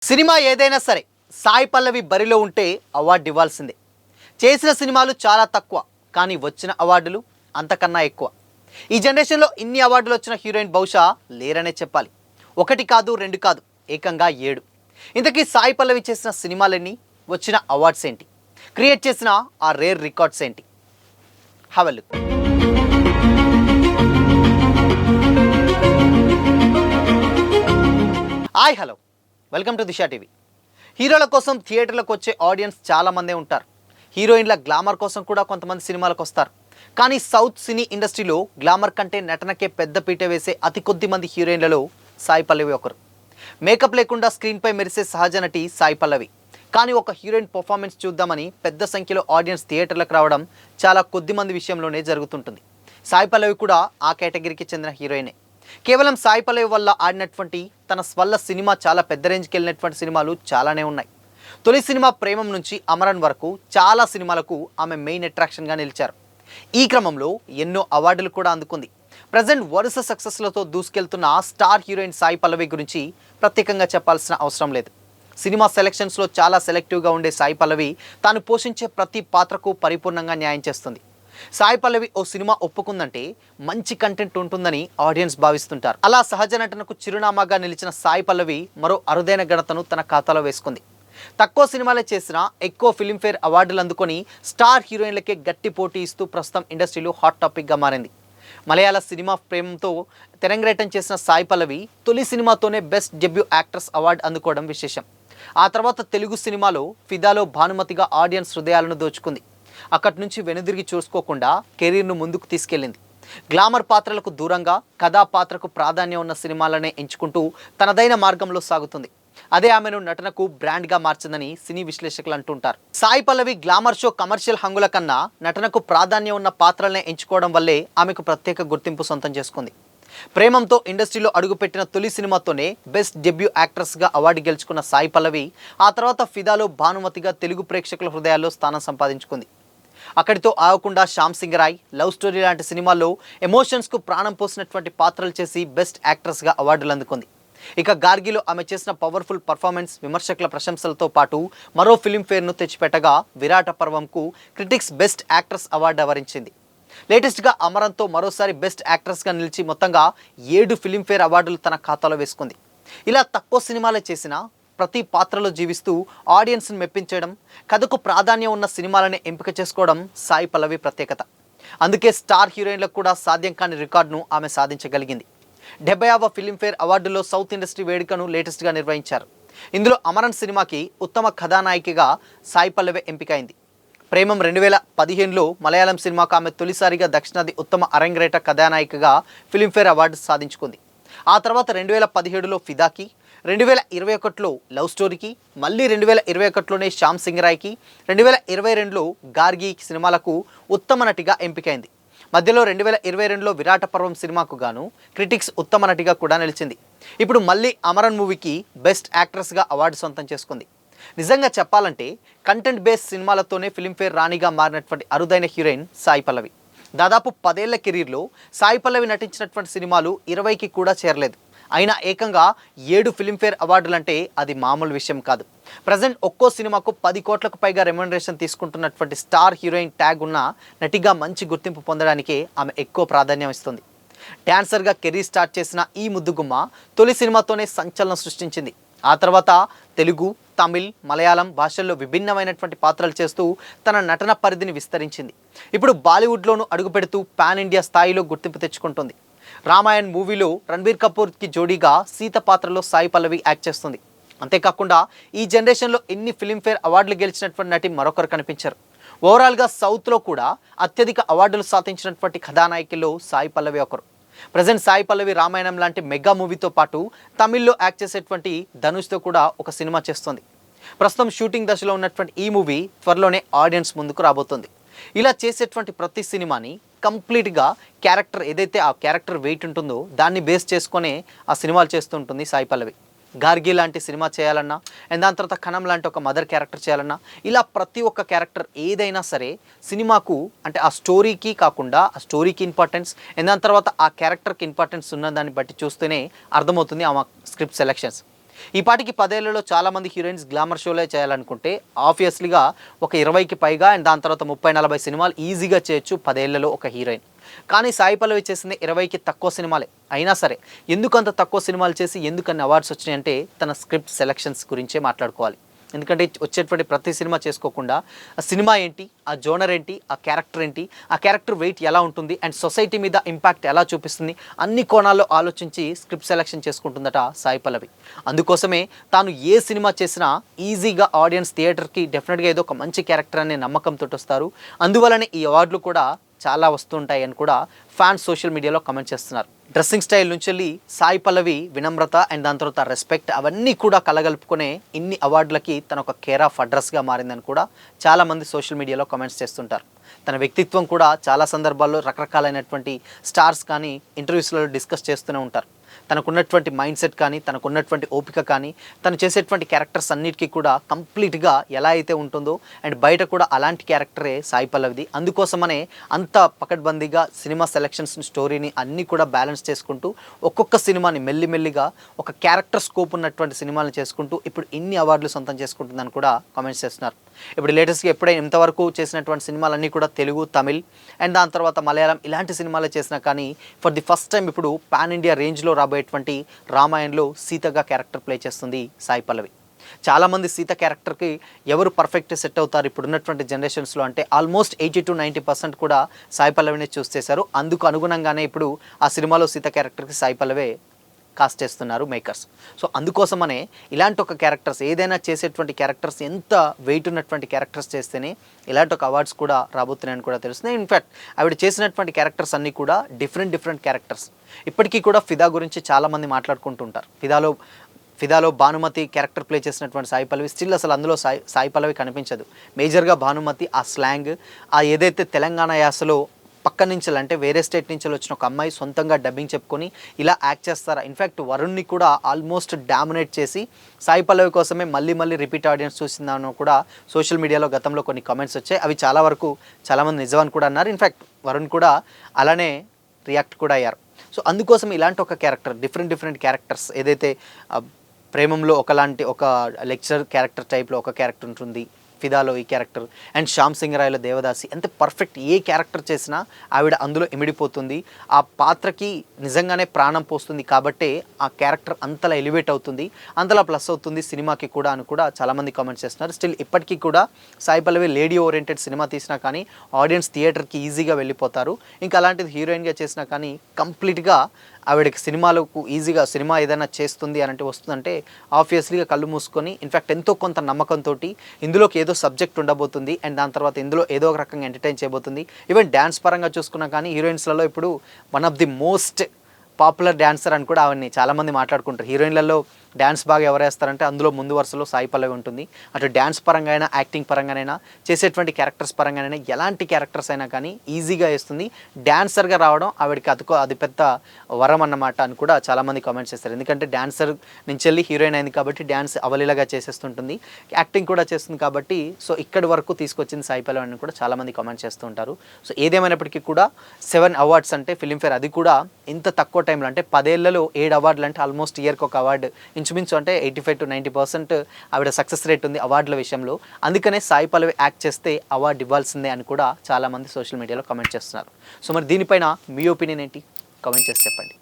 Cinema ఏదైనా సరే సాయి పల్లవి బరిలో ఉంటే అవార్డు ఇవ్వాల్సిందే. చేసిన సినిమాలు చాలా తక్కువ, కానీ వచ్చిన అవార్డులు అంతకన్నా ఎక్కువ. ఈ జనరేషన్లో ఇన్ని అవార్డులు వచ్చిన హీరోయిన్ బహుశా లేరనే చెప్పాలి. ఒకటి కాదు, రెండు కాదు, ఏకంగా 7. ఇంతకీ సాయి పల్లవి చేసిన సినిమాలన్నీ, వచ్చిన అవార్డ్స్ ఏంటి, క్రియేట్ చేసిన ఆ రేర్ రికార్డ్స్ ఏంటి? Have a look. Hi, hello, welcome to Disha TV. హీరోల కోసం థియేటర్లకు వచ్చే ఆడియన్స్ చాలామందే ఉంటారు. హీరోయిన్ల గ్లామర్ కోసం కూడా కొంతమంది సినిమాలకు వస్తారు. కానీ సౌత్ సినీ ఇండస్ట్రీలో గ్లామర్ కంటే నటనకే పెద్ద పీట వేసే అతి కొద్ది మంది హీరోయిన్లలో సాయి పల్లవి ఒకరు. మేకప్ లేకుండా స్క్రీన్పై మెరిసే సహజ నటి సాయి పల్లవి. కానీ ఒక హీరోయిన్ పర్ఫార్మెన్స్ చూద్దామని పెద్ద సంఖ్యలో ఆడియన్స్ థియేటర్లకు రావడం చాలా కొద్ది మంది విషయంలోనే జరుగుతుంటుంది. సాయి పల్లవి కూడా ఆ కేటగిరీకి చెందిన హీరోయినే. కేవలం సాయి పల్లవి వల్ల ఆడినటువంటి తన స్వల్ల సినిమా చాలా పెద్ద రేంజ్కి వెళ్ళినటువంటి సినిమాలు చాలానే ఉన్నాయి. తొలి సినిమా ప్రేమం నుంచి అమరన్ వరకు చాలా సినిమాలకు ఆమె మెయిన్ అట్రాక్షన్గా నిలిచారు. ఈ క్రమంలో ఎన్నో అవార్డులు కూడా అందుకుంది. ప్రజెంట్ వరుస సక్సెస్లతో దూసుకెళ్తున్న స్టార్ హీరోయిన్ సాయి పల్లవి గురించి ప్రత్యేకంగా చెప్పాల్సిన అవసరం లేదు. సినిమా సెలెక్షన్స్లో చాలా సెలెక్టివ్గా ఉండే సాయి పల్లవి తాను పోషించే ప్రతి పాత్రకు పరిపూర్ణంగా న్యాయం చేస్తుంది. సాయి పల్లవి ఓ సినిమా ఒప్పుకుందంటే మంచి కంటెంట్ ఉంటుందని ఆడియన్స్ భావిస్తుంటారు. అలా సహజ నటనకు చిరునామాగా నిలిచిన సాయి పల్లవి మరో అరుదైన ఘనతను తన ఖాతాలో వేసుకుంది. తక్కువ సినిమాలే చేసినా ఎక్కువ ఫిల్మ్ఫేర్ అవార్డులు అందుకొని స్టార్ హీరోయిన్లకే గట్టి పోటీ ఇస్తూ ప్రస్తుతం ఇండస్ట్రీలో హాట్ టాపిక్గా మారింది. మలయాళ సినిమా ప్రేమతో తెరంగేటం చేసిన సాయి పల్లవి తొలి సినిమాతోనే బెస్ట్ డెబ్యూ యాక్ట్రెస్ అవార్డు అందుకోవడం విశేషం. ఆ తర్వాత తెలుగు సినిమాలో ఫిదాలో భానుమతిగా ఆడియన్స్ హృదయాలను దోచుకుంది. అక్కడి నుంచి వెనుదిరిగి చూసుకోకుండా కెరీర్ను ముందుకు తీసుకెళ్లింది. గ్లామర్ పాత్రలకు దూరంగా కథా పాత్రకు ప్రాధాన్యం ఉన్న సినిమాలనే ఎంచుకుంటూ తనదైన మార్గంలో సాగుతుంది. అదే ఆమెను నటనకు బ్రాండ్గా మార్చిందని సినీ విశ్లేషకులు అంటుంటారు. Sai Pallavi glamour show commercial హంగుల కన్నా నటనకు ప్రాధాన్యం ఉన్న పాత్రలనే ఎంచుకోవడం వల్లే ఆమెకు ప్రత్యేక గుర్తింపు సొంతం చేసుకుంది. ప్రేమంతో ఇండస్ట్రీలో అడుగుపెట్టిన తొలి సినిమాతోనే బెస్ట్ డెబ్యూ యాక్ట్రెస్గా అవార్డు గెలుచుకున్న సాయి పల్లవి ఆ తర్వాత ఫిదాలో భానుమతిగా తెలుగు ప్రేక్షకుల హృదయాల్లో స్థానం సంపాదించుకుంది. అక్కడితో ఆగకుండా శ్యామ్ సింగ్ రాయ్, లవ్ స్టోరీ లాంటి సినిమాల్లో ఎమోషన్స్కు ప్రాణం పోసినటువంటి పాత్రలు చేసి బెస్ట్ యాక్ట్రెస్గా అవార్డులు అందుకుంది. ఇక గార్గిలో ఆమె చేసిన పవర్ఫుల్ పర్ఫార్మెన్స్ విమర్శకుల ప్రశంసలతో పాటు మరో ఫిల్మ్ఫేర్ను తెచ్చిపెట్టగా విరాట పర్వంకు క్రిటిక్స్ బెస్ట్ యాక్ట్రెస్ అవార్డు వరించింది. లేటెస్ట్గా అమరంతో మరోసారి బెస్ట్ యాక్ట్రెస్గా నిలిచి మొత్తంగా 7 ఫిల్మ్ఫేర్ అవార్డులు తన ఖాతాలో వేసుకుంది. ఇలా తక్కువ సినిమాలే చేసిన ప్రతి పాత్రలో జీవిస్తూ ఆడియన్స్ని మెప్పించడం, కథకు ప్రాధాన్యం ఉన్న సినిమాలని ఎంపిక చేసుకోవడం సాయి పల్లవి ప్రత్యేకత. అందుకే స్టార్ హీరోయిన్లకు కూడా సాధ్యం కాని రికార్డును ఆమె సాధించగలిగింది. 70వ ఫిల్మ్ఫేర్ అవార్డులో సౌత్ ఇండస్ట్రీ వేడుకను లేటెస్ట్గా నిర్వహించారు. ఇందులో అమరన్ సినిమాకి ఉత్తమ కథానాయికగా సాయి పల్లవి ఎంపికైంది. ప్రేమం 2015లో మలయాళం సినిమాకు ఆమె తొలిసారిగా దక్షిణాది ఉత్తమ అరంగేట్ర కథానాయికగా ఫిల్మ్ఫేర్ అవార్డు సాధించుకుంది. ఆ తర్వాత 2017లో ఫిదాకి, 2021లో లవ్ స్టోరీకి, మళ్ళీ 2021లోనే శ్యామ్ సింగ్ రాయ్కి, 2022లో గార్గి సినిమాలకు ఉత్తమ నటిగా ఎంపికైంది. మధ్యలో 2022లో విరాట పర్వం సినిమాకు గాను క్రిటిక్స్ ఉత్తమ నటిగా కూడా నిలిచింది. ఇప్పుడు మళ్ళీ అమరన్ మూవీకి బెస్ట్ యాక్ట్రెస్గా అవార్డు సొంతం చేసుకుంది. నిజంగా చెప్పాలంటే కంటెంట్ బేస్డ్ సినిమాలతోనే ఫిల్మ్ఫేర్ రాణిగా మారినటువంటి అరుదైన హీరోయిన్ సాయి పల్లవి. దాదాపు 10 ఏళ్ల కెరీర్లో సాయి పల్లవి నటించినటువంటి సినిమాలు 20కి కూడా చేరలేదు. అయినా ఏకంగా 7 ఫిల్మ్ఫేర్ అవార్డులంటే అది మామూలు విషయం కాదు. ప్రజెంట్ ఒక్కో సినిమాకు 10 కోట్లకు పైగా రెమ్యునరేషన్ తీసుకుంటున్నటువంటి స్టార్ హీరోయిన్ ట్యాగ్ ఉన్న నటిగా మంచి గుర్తింపు పొందడానికే ఆమె ఎక్కువ ప్రాధాన్యం ఇస్తుంది. డాన్సర్గా కెరీర్ స్టార్ట్ చేసిన ఈ ముద్దుగుమ్మ తొలి సినిమాతోనే సంచలనం సృష్టించింది. ఆ తర్వాత తెలుగు, తమిళ్, మలయాళం భాషల్లో విభిన్నమైనటువంటి పాత్రలు చేస్తూ తన నటన పరిధిని విస్తరించింది. ఇప్పుడు బాలీవుడ్లోనూ అడుగుపెడుతూ పాన్ ఇండియా స్థాయిలో గుర్తింపు తెచ్చుకుంటుంది. రామాయణ్ మూవీలో రణబీర్ కపూర్కి జోడీగా సీత పాత్రలో సాయి పల్లవి యాక్ట్ చేస్తుంది. అంతేకాకుండా ఈ జనరేషన్లో ఎన్ని ఫిల్మ్ఫేర్ అవార్డులు గెలిచినటువంటి నటి మరొకరు కనిపించారు. ఓవరాల్గా సౌత్లో కూడా అత్యధిక అవార్డులు సాధించినటువంటి కథానాయకుల్లో సాయి పల్లవి ఒకరు. ప్రజెంట్ సాయి పల్లవి రామాయణం లాంటి మెగా మూవీతో పాటు తమిళ్లో యాక్ట్ చేసేటువంటి ధనుష్తో కూడా ఒక సినిమా చేస్తుంది. ప్రస్తుతం షూటింగ్ దశలో ఉన్నటువంటి ఈ మూవీ త్వరలోనే ఆడియన్స్ ముందుకు రాబోతుంది. ఇలా చేసేటువంటి ప్రతి సినిమాని కంప్లీట్గా క్యారెక్టర్ ఏదైతే ఆ క్యారెక్టర్ వెయిట్ ఉంటుందో దాన్ని బేస్ చేసుకొనే ఆ సినిమాలు చేస్తూ ఉంటుంది సాయి పల్లవి. గార్గి లాంటి సినిమా చేయాలన్నా, అండ్ దాని తర్వాత కణం లాంటి ఒక మదర్ క్యారెక్టర్ చేయాలన్నా, ఇలా ప్రతి ఒక్క క్యారెక్టర్ ఏదైనా సరే సినిమాకు అంటే ఆ స్టోరీకి కాకుండా ఆ స్టోరీకి ఇంపార్టెన్స్, అండ్ దాని తర్వాత ఆ క్యారెక్టర్కి ఇంపార్టెన్స్ ఉన్నదాన్ని బట్టి చూస్తేనే అర్థమవుతుంది ఆ స్క్రిప్ట్ సెలెక్షన్స్. ఈ పాటికి 10 ఏళ్లలో చాలామంది హీరోయిన్స్ గ్లామర్ షోలే చేయాలనుకుంటే ఆబ్వియస్లీగా ఒక 20కి పైగా అండ్ దాని తర్వాత 30-40 సినిమాలు ఈజీగా చేయొచ్చు 10 ఏళ్లలో ఒక హీరోయిన్. కానీ సాయి పల్లవి చేసింది 20కి తక్కువ సినిమాలే. అయినా సరే ఎందుకు అంత తక్కువ సినిమాలు చేసి ఎందుకన్ని అవార్డ్స్ వచ్చినాయంటే తన స్క్రిప్ట్ సెలెక్షన్స్ గురించే మాట్లాడుకోవాలి. ఎందుకంటే వచ్చేటువంటి ప్రతి సినిమా చేసుకోకుండా ఆ సినిమా ఏంటి, ఆ జోనర్ ఏంటి, ఆ క్యారెక్టర్ వెయిట్ ఎలా ఉంటుంది అండ్ సొసైటీ మీద ఇంపాక్ట్ ఎలా చూపిస్తుంది, అన్ని కోణాల్లో ఆలోచించి స్క్రిప్ట్ సెలెక్షన్ చేసుకుంటుందట సాయి పల్లవి. అందుకోసమే తాను ఏ సినిమా చేసినా ఈజీగా ఆడియన్స్ థియేటర్కి డెఫినెట్గా ఏదో ఒక మంచి క్యారెక్టర్ అనే నమ్మకంతో వస్తారు. అందువలనే ఈ అవార్డులు కూడా చాలా వస్తుంటాయి అని కూడా ఫ్యాన్స్ సోషల్ మీడియాలో కామెంట్ చేస్తున్నారు. డ్రెస్సింగ్ స్టైల్ నుంచి వెళ్ళి సాయి పల్లవి వినమ్రత అండ్ దాని తర్వాత రెస్పెక్ట్ అవన్నీ కూడా కలగలుపుకునే ఇన్ని అవార్డులకి తన ఒక కేర్ ఆఫ్ అడ్రస్గా మారిందని కూడా చాలామంది సోషల్ మీడియాలో కామెంట్స్ చేస్తుంటారు. తన వ్యక్తిత్వం కూడా చాలా సందర్భాల్లో రకరకాలైనటువంటి స్టార్స్ కానీ ఇంటర్వ్యూస్లో డిస్కస్ చేస్తూనే ఉంటారు. తనకున్నటువంటి మైండ్ సెట్ కానీ తనకున్నటువంటి ఓపిక కానీ తను చేసేటువంటి క్యారెక్టర్స్ అన్నిటికీ కూడా కంప్లీట్గా ఎలా అయితే ఉంటుందో అండ్ బయట కూడా అలాంటి క్యారెక్టరే సాయి పల్లవిది. అందుకోసమనే అంత పకడ్బందీగా సినిమా సెలెక్షన్స్ స్టోరీని అన్నీ కూడా బ్యాలెన్స్ చేసుకుంటూ ఒక్కొక్క సినిమాని మెల్లిమెల్లిగా ఒక క్యారెక్టర్ స్కోప్ ఉన్నటువంటి సినిమాలను చేసుకుంటూ ఇప్పుడు ఇన్ని అవార్డులు సొంతం చేసుకుంటుందని కూడా కామెంట్స్ చేస్తున్నారు. ఇప్పుడు లేటెస్ట్గా ఎప్పుడైనా ఇంతవరకు చేసినటువంటి సినిమాలన్నీ కూడా తెలుగు, తమిళ్ అండ్ దాని తర్వాత మలయాళం ఇలాంటి సినిమాలే చేసినా కానీ ఫర్ ది ఫస్ట్ టైం ఇప్పుడు పాన్ ఇండియా రేంజ్లో రాబోయేటువంటి రామాయణంలో సీతగా క్యారెక్టర్ ప్లే చేస్తుంది సాయి పల్లవి. చాలామంది సీత క్యారెక్టర్కి ఎవరు పర్ఫెక్ట్ సెట్ అవుతారు ఇప్పుడున్నటువంటి జనరేషన్స్లో అంటే ఆల్మోస్ట్ 80-90% కూడా సాయి పల్లవినే చూస్ చేశారు. అందుకు అనుగుణంగానే ఇప్పుడు ఆ సినిమాలో సీత క్యారెక్టర్కి సాయి పల్లవే కాస్ట్ చేస్తున్నారు మేకర్స్. సో అందుకోసమనే ఇలాంటి ఒక క్యారెక్టర్స్ ఏదైనా చేసేటువంటి క్యారెక్టర్స్ ఎంత వెయిట్ ఉన్నటువంటి క్యారెక్టర్స్ చేస్తేనే ఇలాంటి ఒక అవార్డ్స్ కూడా రాబోతున్నాయని కూడా తెలుస్తుంది. ఇన్ఫ్యాక్ట్ ఆవిడ చేసినటువంటి క్యారెక్టర్స్ అన్నీ కూడా డిఫరెంట్ క్యారెక్టర్స్. ఇప్పటికీ కూడా ఫిదా గురించి చాలామంది మాట్లాడుకుంటుంటారు. ఫిదాలో భానుమతి క్యారెక్టర్ ప్లే చేసినటువంటి సాయి పల్లవి స్టిల్ అసలు అందులో సాయి పల్లవి కనిపించదు. మేజర్గా భానుమతి ఆ స్లాంగ్, ఆ ఏదైతే తెలంగాణ యాసలో పక్క నుంచి అంటే వేరే స్టేట్ నుంచి వచ్చిన ఒక అమ్మాయి సొంతంగా డబ్బింగ్ చెప్పుకొని ఇలా యాక్ట్ చేస్తారా. ఇన్ఫ్యాక్ట్ వరుణ్ని కూడా ఆల్మోస్ట్ డామినేట్ చేసి సాయి పల్లవి కోసమే మళ్ళీ రిపీట్ ఆడియన్స్ చూసిందానో కూడా సోషల్ మీడియాలో గతంలో కొన్ని కామెంట్స్ వచ్చాయి. అవి చాలా వరకు చాలామంది నిజమని కూడా అన్నారు. ఇన్ఫ్యాక్ట్ వరుణ్ కూడా అలానే రియాక్ట్ కూడా అయ్యారు. సో అందుకోసం ఇలాంటి ఒక క్యారెక్టర్ డిఫరెంట్ క్యారెక్టర్స్ ఏదైతే ప్రేమంలో ఒక లెక్చరర్ క్యారెక్టర్ టైప్లో ఒక క్యారెక్టర్ ఉంటుంది, ఫిదాలో ఈ క్యారెక్టర్ అండ్ శ్యామ్ సింగ్ రాయ్లో దేవదాసి ఎంత పర్ఫెక్ట్ ఏ క్యారెక్టర్ చేసినా ఆవిడ అందులో ఇమిడిపోతుంది. ఆ పాత్రకి నిజంగానే ప్రాణం పోస్తుంది కాబట్టే ఆ క్యారెక్టర్ అంతలా ఎలివేట్ అవుతుంది, అంతలా ప్లస్ అవుతుంది సినిమాకి కూడా అని కూడా చాలామంది కామెంట్స్ చేస్తున్నారు. స్టిల్ ఇప్పటికీ కూడా Sai Pallavi lady oriented cinema తీసినా కానీ ఆడియన్స్ థియేటర్కి ఈజీగా వెళ్ళిపోతారు. ఇంకా అలాంటిది హీరోయిన్గా చేసినా కానీ కంప్లీట్గా ఆవిడకి సినిమాలకు ఈజీగా సినిమా ఏదైనా చేస్తుంది అని అంటే వస్తుందంటే ఆబ్వియస్లీగా కళ్ళు మూసుకొని ఇన్ఫ్యాక్ట్ ఎంతో కొంత నమ్మకంతో ఇందులోకి ఏదో సబ్జెక్ట్ ఉండబోతుంది అండ్ దాని తర్వాత ఇందులో ఏదో ఒక రకంగా ఎంటర్టైన్ చేయబోతుంది. ఈవెన్ డ్యాన్స్ పరంగా చూసుకున్నా కానీ హీరోయిన్స్లలో ఇప్పుడు one of the most popular dancer అని కూడా అవన్నీ చాలామంది మాట్లాడుకుంటారు. హీరోయిన్లలో డ్యాన్స్ బాగా ఎవరు వేస్తారంటే అందులో ముందు వరుసలో సాయి పల్లవి ఉంటుంది. అటు డ్యాన్స్ పరంగా అయినా యాక్టింగ్ పరంగానైనా చేసేటువంటి క్యారెక్టర్స్ పరంగానైనా ఎలాంటి క్యారెక్టర్స్ అయినా కానీ ఈజీగా వేస్తుంది. డాన్సర్గా రావడం ఆవిడకి అది పెద్ద వరం అన్నమాట అని కూడా చాలామంది కామెంట్స్ చేస్తారు. ఎందుకంటే డాన్సర్ నుంచి వెళ్ళి హీరోయిన్ అయింది కాబట్టి డ్యాన్స్ అవలీలగా చేసేస్తుంటుంది, యాక్టింగ్ కూడా చేస్తుంది కాబట్టి సో ఇక్కడి వరకు తీసుకొచ్చింది సాయి పల్లవి అని కూడా చాలామంది కామెంట్ చేస్తూ ఉంటారు. సో ఏదేమైనప్పటికీ కూడా 7 అవార్డ్స్ అంటే ఫిలింఫేర్ అది కూడా ఇంత తక్కువ టైంలో అంటే 10 ఏళ్లలో 7 అవార్డులు అంటే ఆల్మోస్ట్ ఇయర్కి ఒక అవార్డు ఇంచుమించు అంటే 85-90% ఆవిడ సక్సెస్ రేట్ ఉంది అవార్డుల విషయంలో. అందుకనే సాయి పల్లవి యాక్ట్ చేస్తే అవార్డు ఇవ్వాల్సిందే అని కూడా చాలామంది సోషల్ మీడియాలో కామెంట్ చేస్తున్నారు. సో మరి దీనిపైన మీ ఒపీనియన్ ఏంటి? కామెంట్ చేసి చెప్పండి.